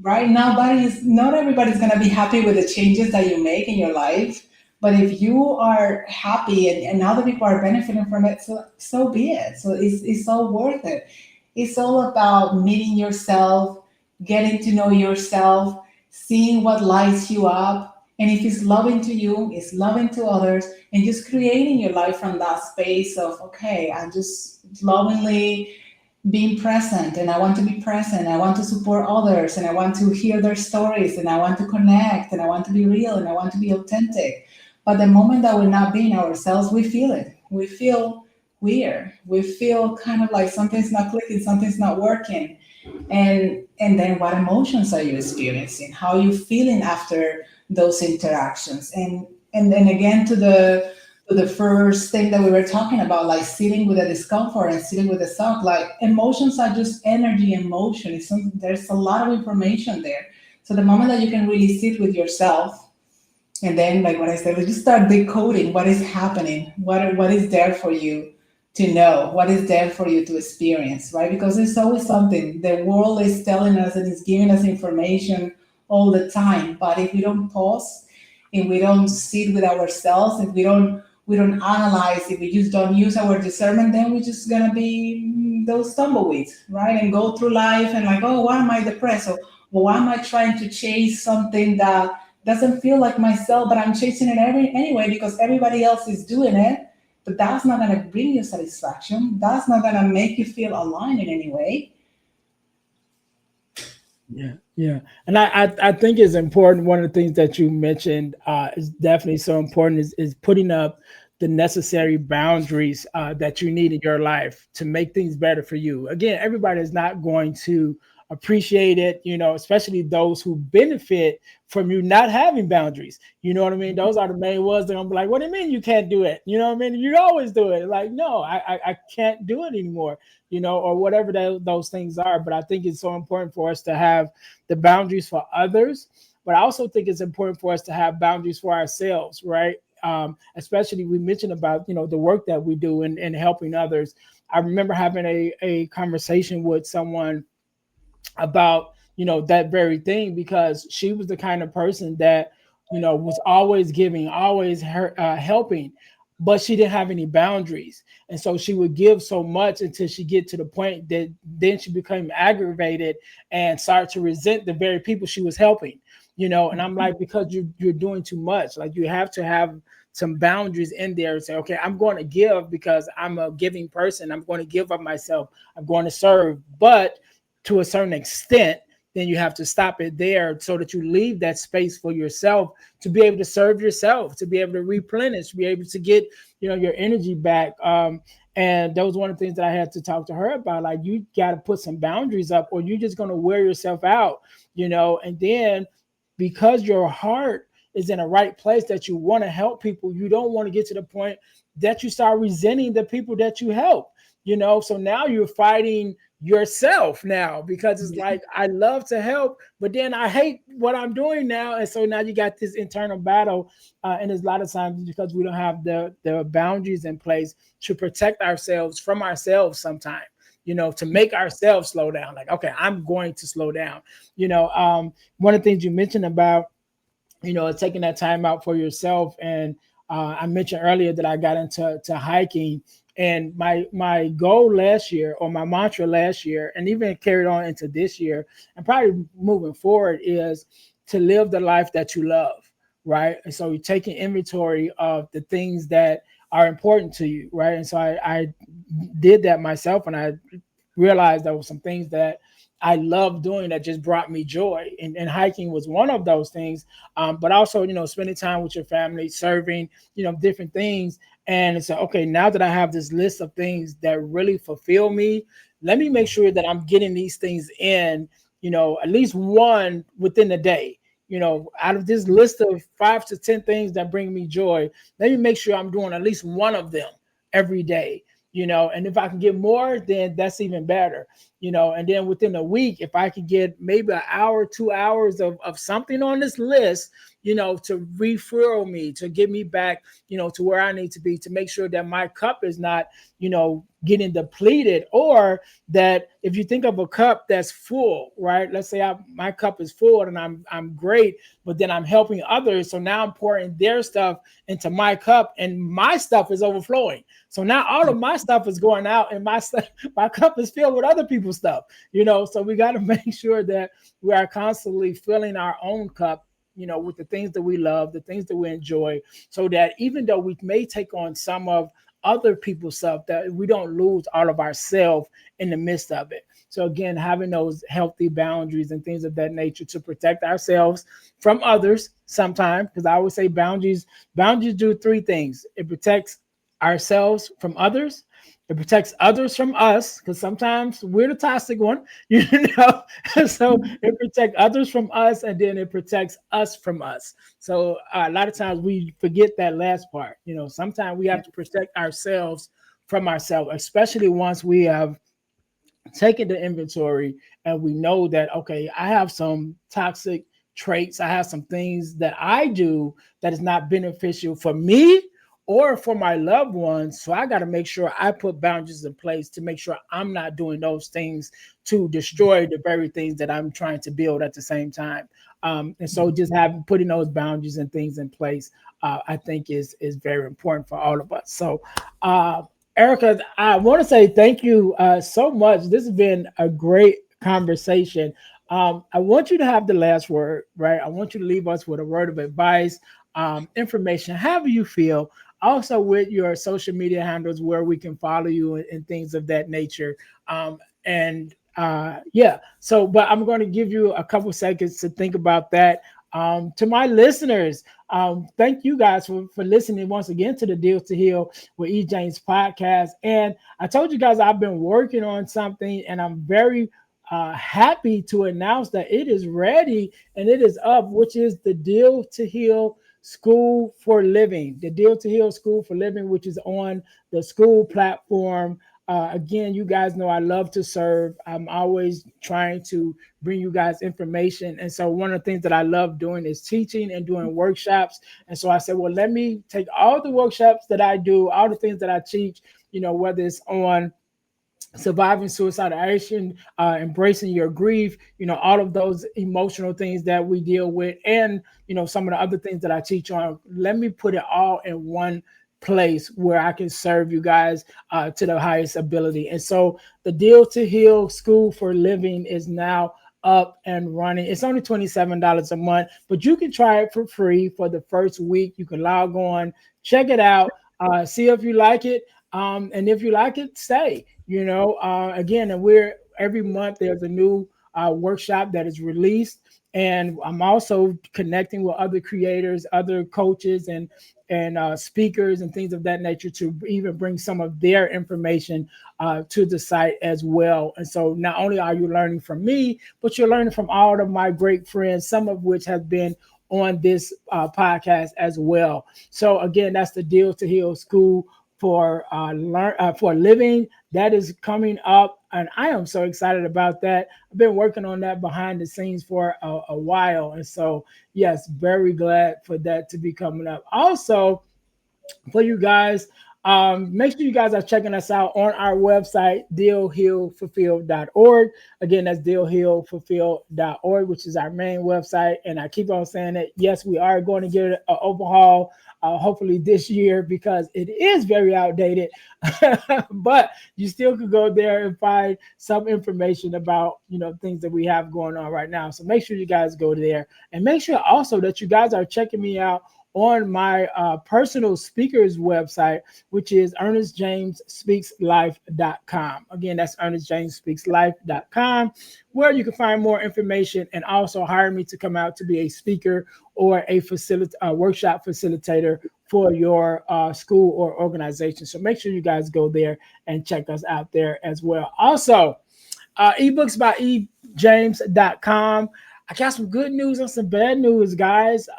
right now, not everybody's gonna be happy with the changes that you make in your life. But if you are happy, and other people are benefiting from it, so be it. So it's all worth it. It's all about meeting yourself, getting to know yourself, seeing what lights you up. And if it's loving to you, it's loving to others, and just creating your life from that space of, okay, I'm just lovingly being present, and I want to be present. I want to support others, and I want to hear their stories, and I want to connect, and I want to be real, and I want to be authentic. But the moment that we're not being ourselves, we feel it. We feel weird. We feel kind of like something's not clicking, something's not working. And then what emotions are you experiencing? How are you feeling after those interactions? And then again to the first thing that we were talking about, like sitting with the discomfort and sitting with the suck, like emotions are just energy and motion. There's a lot of information there. So the moment that you can really sit with yourself, and then like what I said, just start decoding what is happening, what is there for you to know, what is there for you to experience, right? Because there's always something. The world is telling us and is giving us information all the time. But if we don't pause, if we don't sit with ourselves, if we don't analyze, if we just don't use our discernment, then we're just gonna be those tumbleweeds, right? And go through life and like, oh, why am I depressed? Or why am I trying to chase something that doesn't feel like myself, but I'm chasing it anyway because everybody else is doing it. But that's not gonna bring you satisfaction. That's not gonna make you feel aligned in any way.
Yeah, yeah, and I think it's important. One of the things that you mentioned is definitely so important is putting up the necessary boundaries that you need in your life to make things better for you. Again, everybody is not going to appreciate it, especially those who benefit from you not having boundaries. You know what I mean? Those are the main ones that I'm like, what do you mean you can't do it? You know what I mean? You always do it. Like, no, I can't do it anymore, or whatever those things are. But I think it's so important for us to have the boundaries for others. But I also think it's important for us to have boundaries for ourselves, right? Especially we mentioned about, the work that we do and helping others. I remember having a conversation with someone about that very thing, because she was the kind of person that was always giving, always helping, but she didn't have any boundaries. And so she would give so much until she get to the point that then she became aggravated and started to resent the very people she was helping. And I'm like, because you're doing too much. Like, you have to have some boundaries in there and say, okay, I'm going to give because I'm a giving person. I'm going to give up myself. I'm going to serve, but to a certain extent, then you have to stop it there so that you leave that space for yourself to be able to serve yourself, to be able to replenish, be able to get, your energy back. And that was one of the things that I had to talk to her about. Like, you got to put some boundaries up, or you're just going to wear yourself out, and then because your heart is in a right place that you want to help people, you don't want to get to the point that you start resenting the people that you help, so now you're fighting yourself now, because it's
Yeah.
like, I love to help, but then I hate what I'm doing now. And so now you got this internal battle. And there's a lot of times because we don't have the boundaries in place to protect ourselves from ourselves sometimes, to make ourselves slow down. Like, okay, I'm going to slow down. One of the things you mentioned about, taking that time out for yourself. And I mentioned earlier that I got into hiking, and my goal last year, or my mantra last year, and even carried on into this year, and probably moving forward, is to live the life that you love, right? And so you're taking inventory of the things that are important to you, right? And so I did that myself, and I realized there were some things that I love doing that just brought me joy. And hiking was one of those things. But also, spending time with your family, serving, different things. And it's like, okay, now that I have this list of things that really fulfill me, let me make sure that I'm getting these things in, at least one within the day. Out of this list of 5 to 10 things that bring me joy, let me make sure I'm doing at least one of them every day. And if I can get more, then that's even better. And then within a week, if I could get maybe an hour, 2 hours of something on this list, to refuel me, to get me back, to where I need to be, to make sure that my cup is not, getting depleted, or that if you think of a cup that's full, right? Let's say my cup is full and I'm great, but then I'm helping others. So now I'm pouring their stuff into my cup, and my stuff is overflowing. So now all of my stuff is going out, and my cup is filled with other people's stuff, So we got to make sure that we are constantly filling our own cup, with the things that we love, the things that we enjoy, so that even though we may take on some of other people's stuff, that we don't lose all of ourselves in the midst of it. So again, having those healthy boundaries and things of that nature to protect ourselves from others sometimes, because I always say boundaries do three things. It protects ourselves from others. It protects others from us, because sometimes we're the toxic one, So it protects others from us, and then it protects us from us. So a lot of times we forget that last part. Sometimes we have to protect ourselves from ourselves, especially once we have taking the inventory and we know that, okay, I have some toxic traits, I have some things that I do that is not beneficial for me or for my loved ones. So I got to make sure I put boundaries in place to make sure I'm not doing those things to destroy the very things that I'm trying to build at the same time. And so just having putting those boundaries and things in place, I think is very important for all of us. So Erika, I want to say thank you so much. This has been a great conversation. I want you to have the last word, right? I want you to leave us with a word of advice, information, however you feel. Also, with your social media handles where we can follow you and things of that nature. And yeah, so, but I'm going to give you a couple seconds to think about that. To my listeners, thank you guys for listening once again to the Deal to Heal with E. James podcast. And I told you guys I've been working on something, and I'm very happy to announce that it is ready and it is up, which is the Deal to Heal School for Living. The Deal to Heal School for Living, which is on the school platform. Again, you guys know I love to serve. I'm always trying to bring you guys information. And so, one of the things that I love doing is teaching and doing workshops. And so, I said, well, let me take all the workshops that I do, all the things that I teach, whether it's on surviving suicidal ideation, embracing your grief, all of those emotional things that we deal with, and some of the other things that I teach on. Let me put it all in one place where I can serve you guys to the highest ability. And so the Deal to Heal School for Living is now up and running. It's only $27 a month, but you can try it for free for the first week. You can log on, check it out, see if you like it. And if you like it, stay. Again, and we're every month there's a new workshop that is released, and I'm also connecting with other creators, other coaches, and speakers and things of that nature to even bring some of their information to the site as well. And so not only are you learning from me, but you're learning from all of my great friends, some of which have been on this podcast as well. So again, that's the Deal to Heal School for living. That is coming up, and I am so excited about that. I've been working on that behind the scenes for a while, and so yes, very glad for that to be coming up. Also, for you guys. Make sure you guys are checking us out on our website, dealhealfulfilled.org. Again, that's dealhealfulfilled.org, which is our main website. And I keep on saying that, yes, we are going to get an overhaul, hopefully this year, because it is very outdated. But you still could go there and find some information about, things that we have going on right now. So make sure you guys go there, and make sure also that you guys are checking me out on my personal speakers website, which is earnestjamesspeakslife.com. Again, that's earnestjamesspeakslife.com, where you can find more information and also hire me to come out to be a speaker or a workshop facilitator for your school or organization. So make sure you guys go there and check us out there as well. Also, ebooks by ejames.com. I got some good news and some bad news, guys.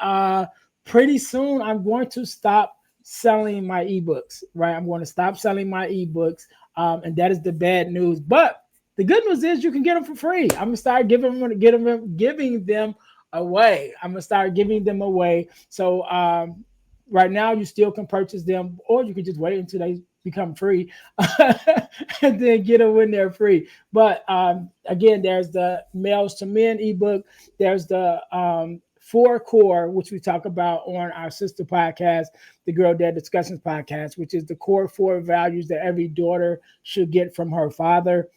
Pretty soon, I'm going to stop selling my ebooks, right? I'm going to stop selling my ebooks, and that is the bad news. But the good news is you can get them for free. I'm gonna start giving them away. I'm gonna start giving them away. So right now, you still can purchase them, or you can just wait until they become free and then get them when they're free. But again, there's the Males to Men ebook. There's the Four Core, which we talk about on our sister podcast, the Girl Dad Discussions podcast, which is the core four values that every daughter should get from her father.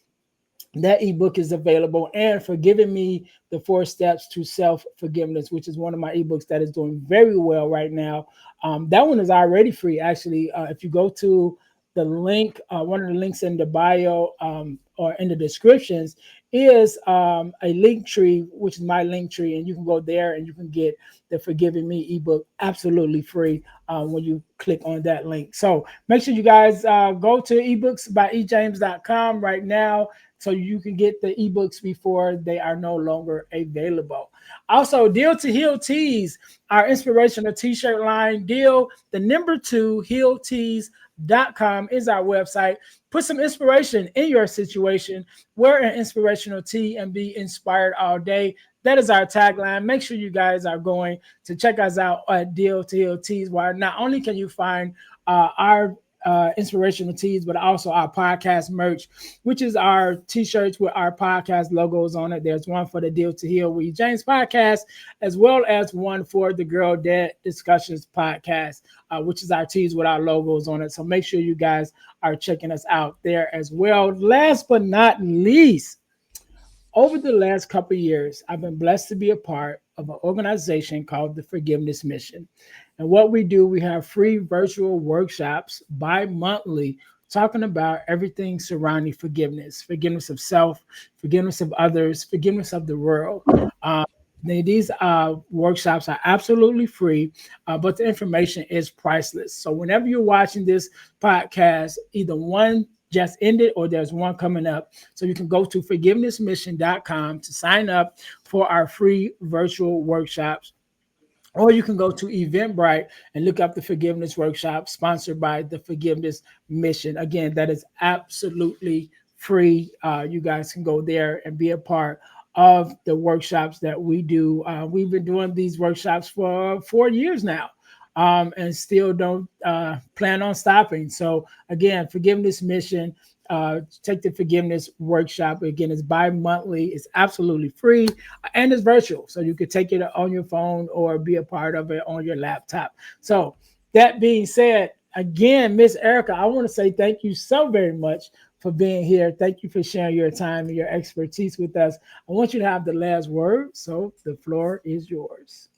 That ebook is available, and Forgiving Me, the 4 Steps to Self-Forgiveness, which is one of my ebooks that is doing very well right now. That one is already free, actually. If you go to the link, one of the links in the bio or in the descriptions is a link tree, which is my link tree, and you can go there and you can get the Forgiving Me ebook absolutely free when you click on that link. So make sure you guys go to ebooks by ejames.com right now, so you can get the ebooks before they are no longer available. Also, Deal to Heal Tees, our inspirational t-shirt line. Deal, the number 2, healtees.com is our website. Put some inspiration in your situation. Wear an inspirational tee and be inspired all day. That is our tagline. Make sure you guys are going to check us out at Deal to Heal Tees, where not only can you find our inspirational tees, but also our podcast merch, which is our t-shirts with our podcast logos on it. There's one for the Deal to Heal with James podcast, as well as one for the Girl Dad Discussions podcast, which is our tees with our logos on it. So make sure you guys are checking us out there as well. Last but not least, over the last couple of years, I've been blessed to be a part of an organization called the Forgiveness Mission. And what we do, we have free virtual workshops bi-monthly talking about everything surrounding forgiveness, forgiveness of self, forgiveness of others, forgiveness of the world. These workshops are absolutely free, but the information is priceless. So whenever you're watching this podcast, either one, just ended or there's one coming up. So you can go to forgivenessmission.com to sign up for our free virtual workshops. Or you can go to Eventbrite and look up the Forgiveness Workshop sponsored by the Forgiveness Mission. Again, that is absolutely free. You guys can go there and be a part of the workshops that we do. We've been doing these workshops for 4 years now. And still don't plan on stopping. So again, Forgiveness Mission, take the Forgiveness Workshop. Again, it's bi-monthly. It's absolutely free and it's virtual. So you could take it on your phone or be a part of it on your laptop. So that being said, again, Miss Erika, I want to say thank you so very much for being here. Thank you for sharing your time and your expertise with us. I want you to have the last word. So the floor is yours.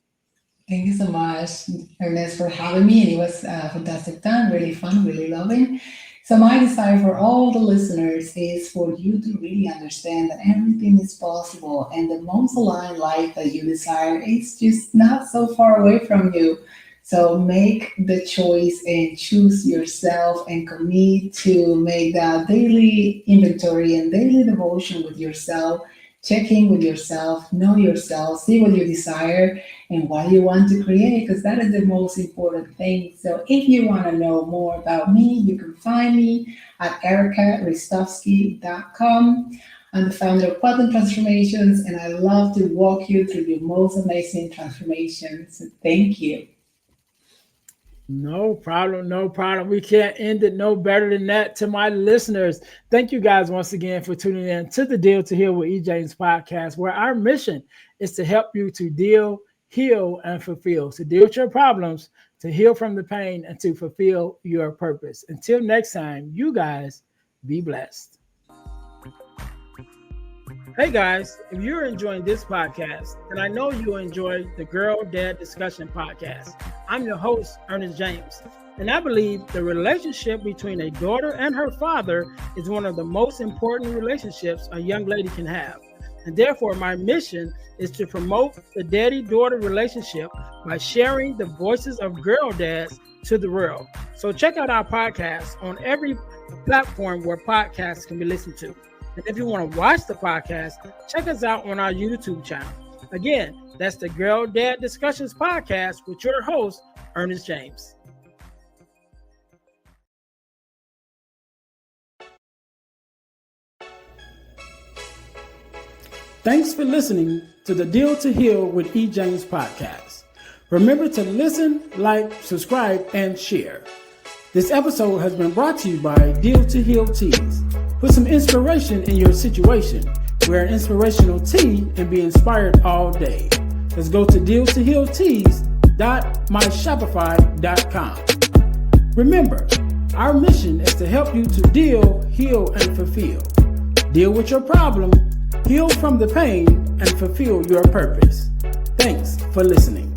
Thank you so much, Ernest, for having me. And it was a fantastic time, really fun, really loving. So my desire for all the listeners is for you to really understand that everything is possible and the most aligned life that you desire is just not so far away from you. So make the choice and choose yourself and commit to make that daily inventory and daily devotion with yourself. Check in with yourself, know yourself, see what you desire and what you want to create, because that is the most important thing. So if you want to know more about me, you can find me at erikaristovski.com. I'm the founder of Quantum Transformations, and I love to walk you through the most amazing transformations. So thank you.
No problem. No problem. We can't end it no better than that. To my listeners, thank you guys once again for tuning in to the Deal to Heal with E. James podcast, where our mission is to help you to deal, heal, and fulfill. To deal with your problems, to heal from the pain, and to fulfill your purpose. Until next time, you guys be blessed. Hey guys, if you're enjoying this podcast, then I know you enjoy the Girl Dad Discussion podcast. I'm your host, Earnest James, and I believe the relationship between a daughter and her father is one of the most important relationships a young lady can have. And therefore, my mission is to promote the daddy-daughter relationship by sharing the voices of girl dads to the world. So check out our podcast on every platform where podcasts can be listened to. And if you want to watch the podcast, check us out on our YouTube channel. Again, that's the Girl Dad Discussions podcast with your host, Earnest James. Thanks for listening to the Deal to Heal with E. James podcast. Remember to listen, like, subscribe, and share. This episode has been brought to you by Deal to Heal Teas. Put some inspiration in your situation. Wear an inspirational tea and be inspired all day. Let's go to dealtohealteas.myshopify.com. Remember, our mission is to help you to deal, heal, and fulfill. Deal with your problem, heal from the pain, and fulfill your purpose. Thanks for listening.